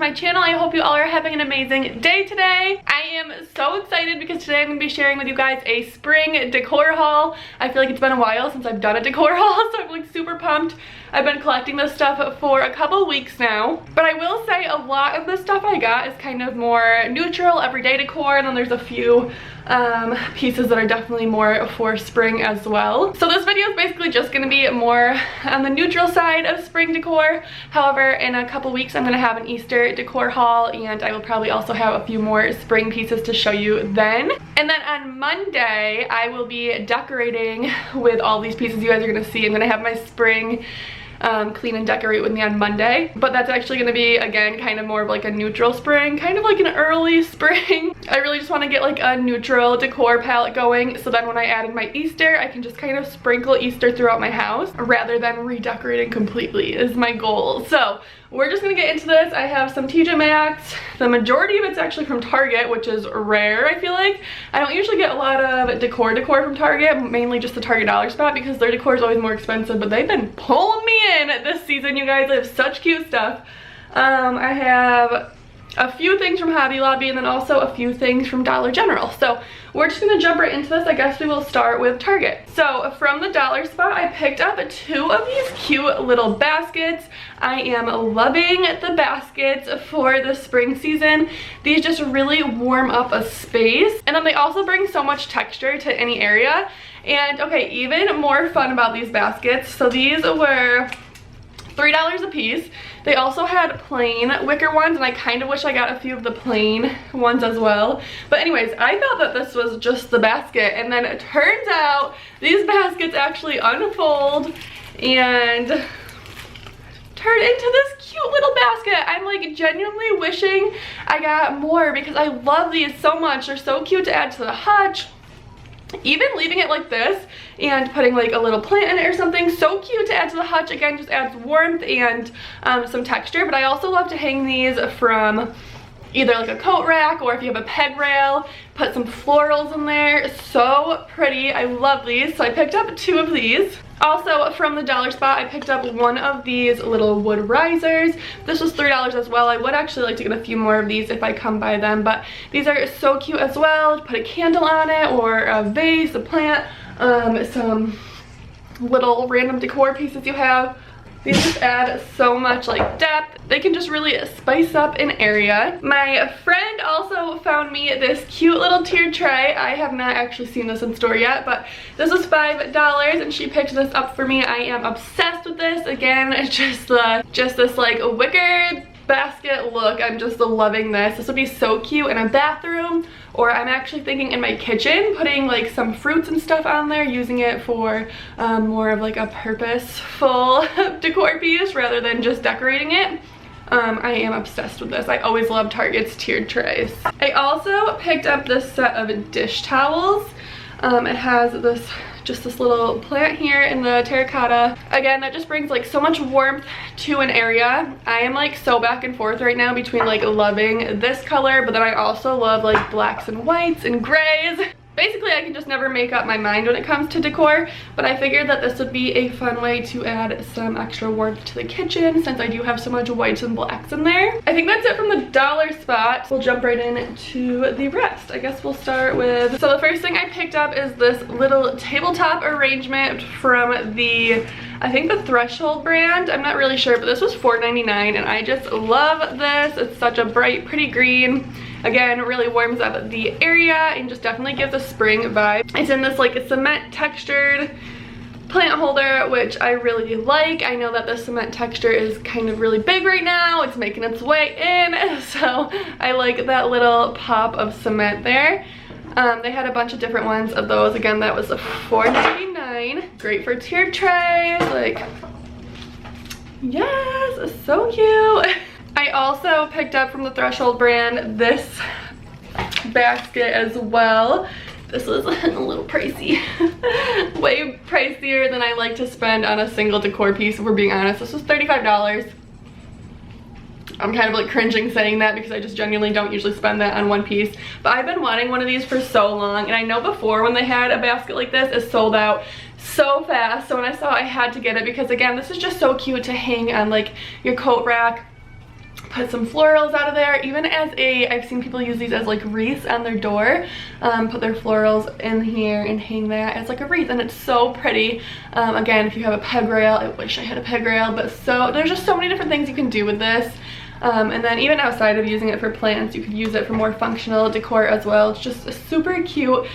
my channel. I hope you all are having an amazing day today. I am so excited because today I'm going to be sharing with you guys a spring decor haul. I feel like it's been a while since I've done a decor haul, so I'm like super pumped. I've been collecting this stuff for a couple weeks now, but I will say a lot of the stuff I got is kind of more neutral, everyday decor, and then there's a few pieces that are definitely more for spring as well. So this video is basically just going to be more on the neutral side of spring decor. However, in a couple weeks I'm going to have an Easter decor haul, and I will probably also have a few more spring pieces to show you then. And then on Monday I will be decorating with all these pieces you guys are going to see. I'm going to have my spring clean and decorate with me on Monday, but that's actually going to be, again, kind of more of like a neutral spring, kind of like an early spring. I really just want to get like a neutral decor palette going, so then when I add in my Easter, I can just kind of sprinkle Easter throughout my house rather than redecorating completely is my goal. So we're just gonna get into this. I have some TJ Maxx. The majority of it's actually from Target, which is rare, I feel like. I don't usually get a lot of decor from Target, mainly just the Target dollar spot because their decor is always more expensive, but they've been pulling me in this season, you guys. They have such cute stuff. I have a few things from Hobby Lobby and then also a few things from Dollar General. So we're just gonna jump right into this. I guess we will start with Target. So from the dollar spot, I picked up two of these cute little baskets. I am loving the baskets for the spring season. These just really warm up a space, and then they also bring so much texture to any area. And okay, even more fun about these baskets, so these were $3 a piece. They also had plain wicker ones, and I kind of wish I got a few of the plain ones as well. But anyways, I thought that this was just the basket, and then it turns out these baskets actually unfold and turn into this cute little basket. I'm like genuinely wishing I got more because I love these so much. They're so cute to add to the hutch. Even leaving it like this and putting like a little plant in it or something, so cute to add to the hutch. Again, just adds warmth and some texture. But I also love to hang these from either like a coat rack, or if you have a peg rail, put some florals in there. So pretty. I love these. So I picked up two of these. Also from the dollar spot, I picked up one of these little wood risers. This was $3 as well. I would actually like to get a few more of these if I come by them, but these are so cute as well. Put a candle on it, or a vase, a plant, some little random decor pieces you have. These just add so much like depth. They can just really spice up an area. My friend also found me this cute little tiered tray. I have not actually seen this in store yet, but this was $5 and she picked this up for me. I am obsessed with this. Again, it's just this like wicker basket look. I'm just loving this. This would be so cute in a bathroom, or I'm actually thinking in my kitchen, putting like some fruits and stuff on there, using it for more of like a purposeful decor piece rather than just decorating it. I am obsessed with this. I always love Target's tiered trays. I also picked up this set of dish towels. It has just this little plant here in the terracotta. Again, that just brings like so much warmth to an area. I am like so back and forth right now between like loving this color, but then I also love like blacks and whites and grays. Basically, I can just never make up my mind when it comes to decor, but I figured that this would be a fun way to add some extra warmth to the kitchen since I do have so much whites and blacks in there. I think that's it from the dollar spot. We'll jump right into the rest. I guess we'll start with, so the first thing I picked up is this little tabletop arrangement from the, I think the Threshold brand. I'm not really sure, but this was $4.99 and I just love this. It's such a bright, pretty green. Again, it really warms up the area and just definitely gives a spring vibe. It's in this like cement textured plant holder, which I really like. I know that the cement texture is kind of really big right now. It's making its way in, so I like that little pop of cement there. They had a bunch of different ones of those. Again, that was a $4.99. Great for tiered trays. Like, yes, so cute. I also picked up from the Threshold brand this basket as well. This was a little pricey. Way pricier than I like to spend on a single decor piece, if we're being honest. This was $35. I'm kind of like cringing saying that because I just genuinely don't usually spend that on one piece. But I've been wanting one of these for so long, and I know before when they had a basket like this, it sold out so fast. So when I saw it, I had to get it because again, this is just so cute to hang on like your coat rack put some florals out of there, even as I've seen people use these as like wreaths on their door, put their florals in here and hang that as like a wreath, and it's so pretty. Again, if you have a peg rail, I wish I had a peg rail, but there's just so many different things you can do with this. And then even outside of using it for plants, you could use it for more functional decor as well. It's just super cute.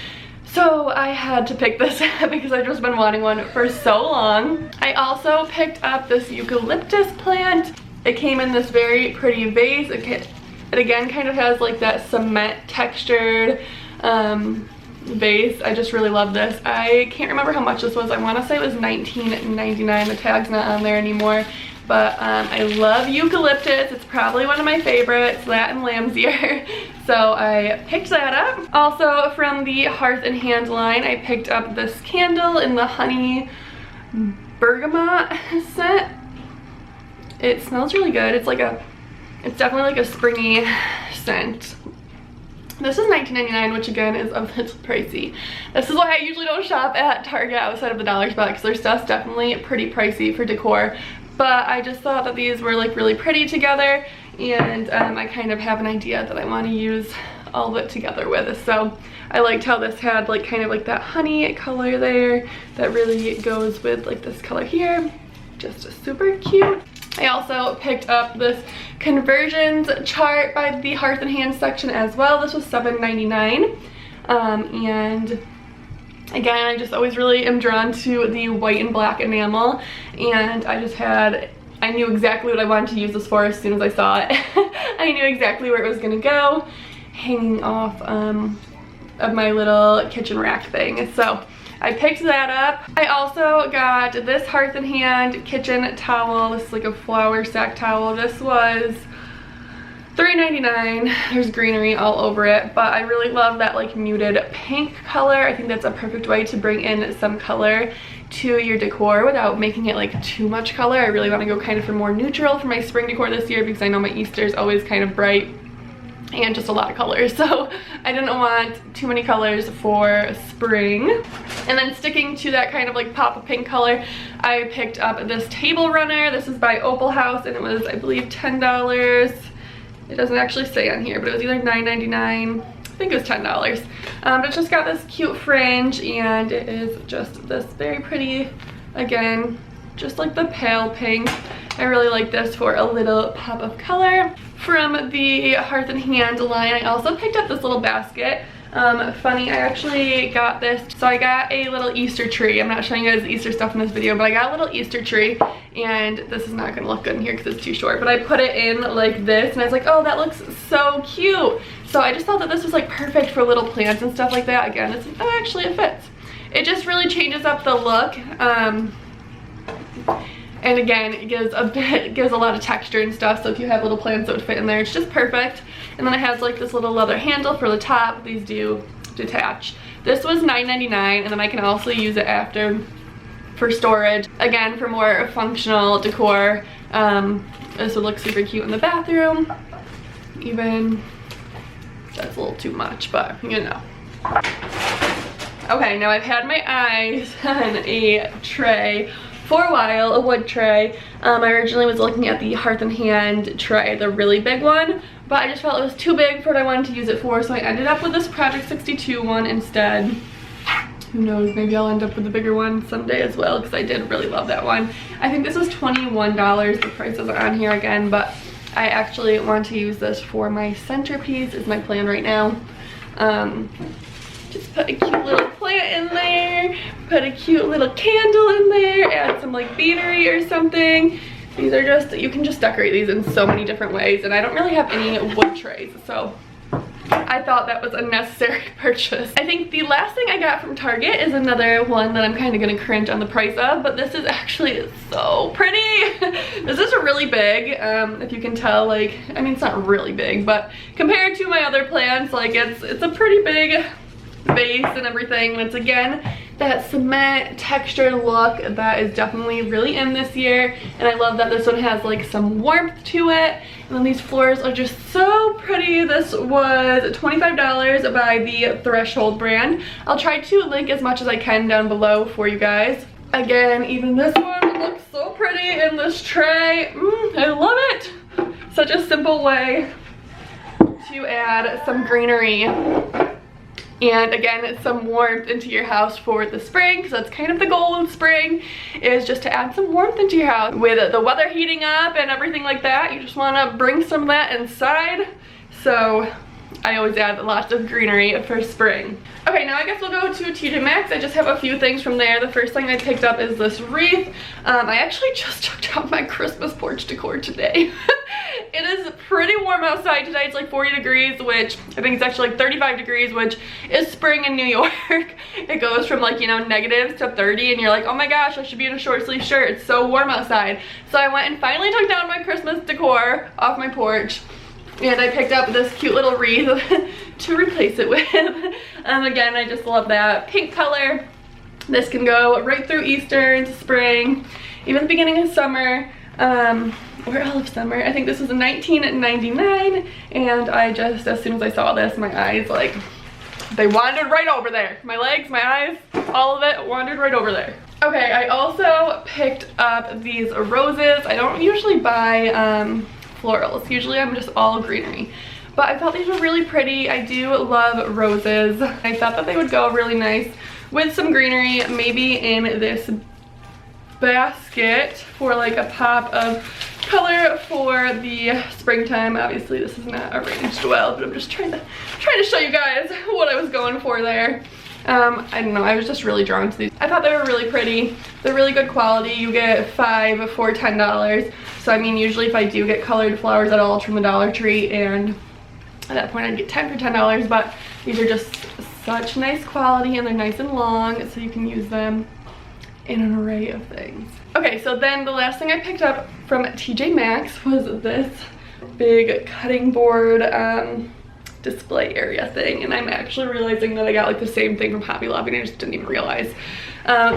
So I had to pick this up because I've just been wanting one for so long. I also picked up this eucalyptus plant. It came in this very pretty vase. It again kind of has like that cement textured vase. I just really love this. I can't remember how much this was. I want to say it was $19.99. The tag's not on there anymore. But I love eucalyptus. It's probably one of my favorites, that and lamb's ear. So I picked that up. Also from the Hearth and Hand line, I picked up this candle in the honey bergamot scent. It smells really good. It's definitely like a springy scent. This is $19.99, which again is a little pricey. This is why I usually don't shop at Target outside of the dollar spot, because their stuff's definitely pretty pricey for decor. But I just thought that these were like really pretty together, and I kind of have an idea that I want to use all of it together with. So I liked how this had like kind of like that honey color there that really goes with like this color here. Just super cute. I also picked up this conversions chart by the Hearth and Hand section as well. This was $7.99. And again, I just always really am drawn to the white and black enamel, and I knew exactly what I wanted to use this for as soon as I saw it. I knew exactly where it was gonna go, hanging off of my little kitchen rack thing. So I picked that up. I also got this Hearth and Hand kitchen towel. This is like a flour sack towel. This was $3.99. There's greenery all over it, but I really love that like muted pink color. I think that's a perfect way to bring in some color to your decor without making it like too much color. I really want to go kind of for more neutral for my spring decor this year, because I know my Easter is always kind of bright and just a lot of colors, so I didn't want too many colors for spring. And then sticking to that kind of like pop of pink color, I picked up this table runner. This is by Opal House, and it was, I believe, $10. It doesn't actually say on here, but it was either $9.99. I think it was $10. But it's just got this cute fringe, and it is just this very pretty, again, just like the pale pink. I really like this for a little pop of color. From the Hearth and Hand line, I also picked up this little basket. Funny, I actually got this. So I got a little Easter tree. I'm not showing you guys the Easter stuff in this video, but I got a little Easter tree, and this is not gonna look good in here because it's too short, but I put it in like this, and I was like, oh, that looks so cute. So I just thought that this was like perfect for little plants and stuff like that. Again, actually it fits. It just really changes up the look. And again, it gives a lot of texture and stuff, so if you have little plants that would fit in there, it's just perfect. And then it has like this little leather handle for the top. These do detach. This was $9.99, and then I can also use it after for storage. Again, for more functional decor. This would look super cute in the bathroom. Even, that's a little too much, but you know. Okay, now I've had my eyes on a tray for a while, a wood tray. I originally was looking at the Hearth and Hand tray, the really big one, but I just felt it was too big for what I wanted to use it for, so I ended up with this Project 62 one instead. Who knows, maybe I'll end up with the bigger one someday as well, because I did really love that one. I think this was $21. The price isn't on here again, but I actually want to use this for my centerpiece, is my plan right now. Just put a cute little plant in there, put a cute little candle in there, add some like beanery or something. These are just, you can just decorate these in so many different ways, and I don't really have any wood trays, so I thought that was a necessary purchase. I think the last thing I got from Target is another one that I'm kind of gonna cringe on the price of, but this is actually so pretty. This is really big, if you can tell. Like, I mean, it's not really big, but compared to my other plants, like it's a pretty big base and everything. And it's again that cement textured look that is definitely really in this year, and I love that this one has like some warmth to it. And then these floors are just so pretty. This was $25 by the Threshold brand. I'll try to link as much as I can down below for you guys. Again, even this one looks so pretty in this tray. I love it. such a simple way to add some greenery and again some warmth into your house for the spring, because that's kind of the goal of spring, is just to add some warmth into your house. With the weather heating up and everything like that, you just want to bring some of that inside. So I always add lots of greenery for spring. Okay, now I guess we'll go to TJ Maxx. I just have a few things from there. The first thing I picked up is this wreath. I actually just took out my Christmas porch decor today. It is pretty warm outside today. It's like 40 degrees, which I think it's actually like 35 degrees, which is spring in New York. It goes from like, you know, negatives to 30 and you're like, oh my gosh, I should be in a short sleeve shirt. It's so warm outside. So I went and finally took down my Christmas decor off my porch. And I picked up this cute little wreath to replace it with. Again, I just love that pink color. This can go right through Easter into spring, even the beginning of summer, or all of summer. I think this was in $19.99, and I just, as soon as I saw this, my eyes, like, they wandered right over there. My legs, my eyes, all of it wandered right over there. Okay, I also picked up these roses. I don't usually buy florals. Usually I'm just all greenery, but I thought these were really pretty. I do love roses. I thought that they would go really nice with some greenery, maybe in this basket for like a pop of color for the springtime. Obviously this is not arranged well, but I'm just trying to show you guys what I was going for there. I don't know, I was just really drawn to these. I thought they were really pretty. They're really good quality. You get 5 for $10. So I mean, usually if I do get colored flowers at all, it's from the Dollar Tree, and at that point I'd get 10 for $10, but these are just such nice quality and they're nice and long, so you can use them in an array of things. Okay, so then the last thing I picked up from TJ Maxx was this big cutting board display area thing, and I'm actually realizing that I got like the same thing from Hobby Lobby and I just didn't even realize.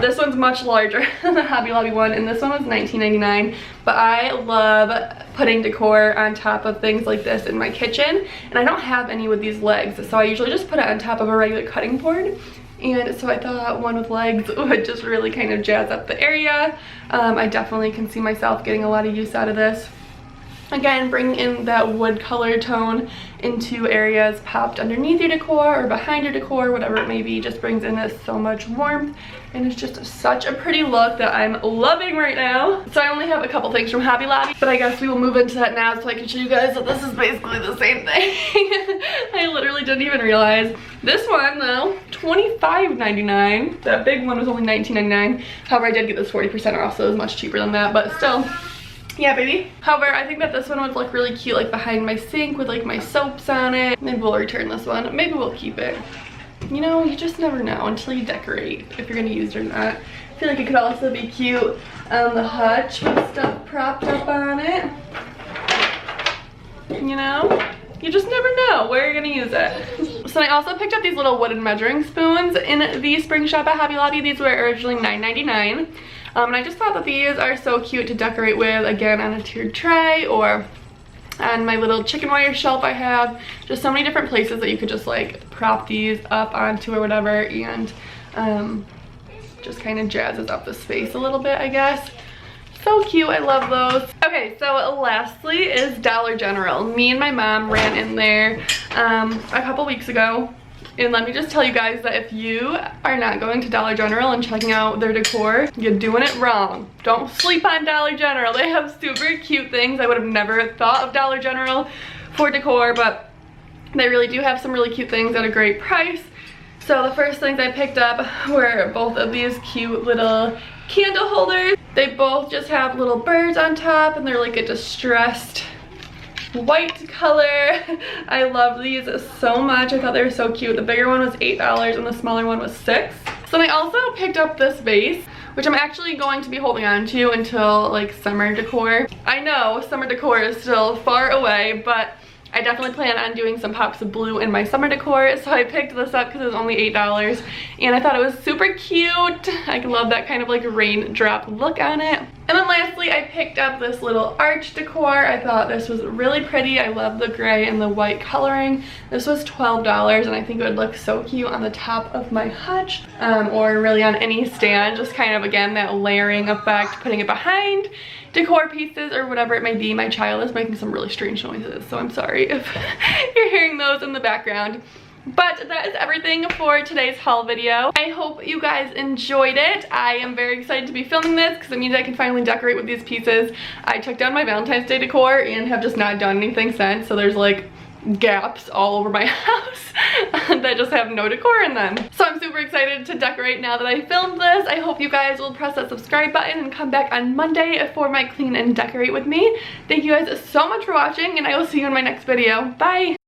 This one's much larger than the Hobby Lobby one, and this one was $19.99, but I love putting decor on top of things like this in my kitchen, and I don't have any with these legs, so I usually just put it on top of a regular cutting board. And so I thought one with legs would just really kind of jazz up the area. I definitely can see myself getting a lot of use out of this. Again, bring in that wood color tone into areas popped underneath your decor or behind your decor, whatever it may be. Just brings in this so much warmth, and it's just such a pretty look that I'm loving right now. So I only have a couple things from Hobby Lobby, but I guess we will move into that now so I can show you guys that this is basically the same thing. I literally didn't even realize. This one though, $25.99. That big one was only $19.99. However, I did get this 40% off, so it was much cheaper than that, but still. Yeah, baby. However, I think that this one would look really cute like behind my sink with like my soaps on it. Maybe we'll return this one. Maybe we'll keep it. You know, you just never know until you decorate if you're gonna use it or not. I feel like it could also be cute on the hutch with stuff propped up on it. You know? You just never know where you're gonna use it. So I also picked up these little wooden measuring spoons in the spring shop at Hobby Lobby. These were originally $9.99. And I just thought that these are so cute to decorate with, again, on a tiered tray or on my little chicken wire shelf I have. Just so many different places that you could just like prop these up onto or whatever, and just kind of jazzes up the space a little bit, I guess. So cute, I love those. Okay, so lastly is Dollar General. Me and my mom ran in there a couple weeks ago. And let me just tell you guys that if you are not going to Dollar General and checking out their decor, you're doing it wrong. Don't sleep on Dollar General. They have super cute things. I would have never thought of Dollar General for decor, but they really do have some really cute things at a great price. So the first things I picked up were both of these cute little candle holders. They both just have little birds on top, and they're like a distressed white color. I love these so much. I thought they were so cute. The bigger one was $8 and the smaller one was $6. So then I also picked up this vase, which I'm actually going to be holding on to until like summer decor. I know summer decor is still far away, but I definitely plan on doing some pops of blue in my summer decor, so I picked this up because it was only $8, and I thought it was super cute. I love that kind of like raindrop look on it. And then lastly, I picked up this little arch decor. I thought this was really pretty. I love the gray and the white coloring. This was $12 and I think it would look so cute on the top of my hutch or really on any stand. Just kind of, again, that layering effect, putting it behind decor pieces or whatever it may be. My child is making some really strange noises, so I'm sorry if you're hearing those in the background. But that is everything for today's haul video. I hope you guys enjoyed it. I am very excited to be filming this because it means I can finally decorate with these pieces. I took down my Valentine's Day decor and have just not done anything since, so there's like gaps all over my house that just have no decor in them. So I'm super excited to decorate now that I filmed this. I hope you guys will press that subscribe button and come back on Monday for my clean and decorate with me. Thank you guys so much for watching, and I will see you in my next video. Bye!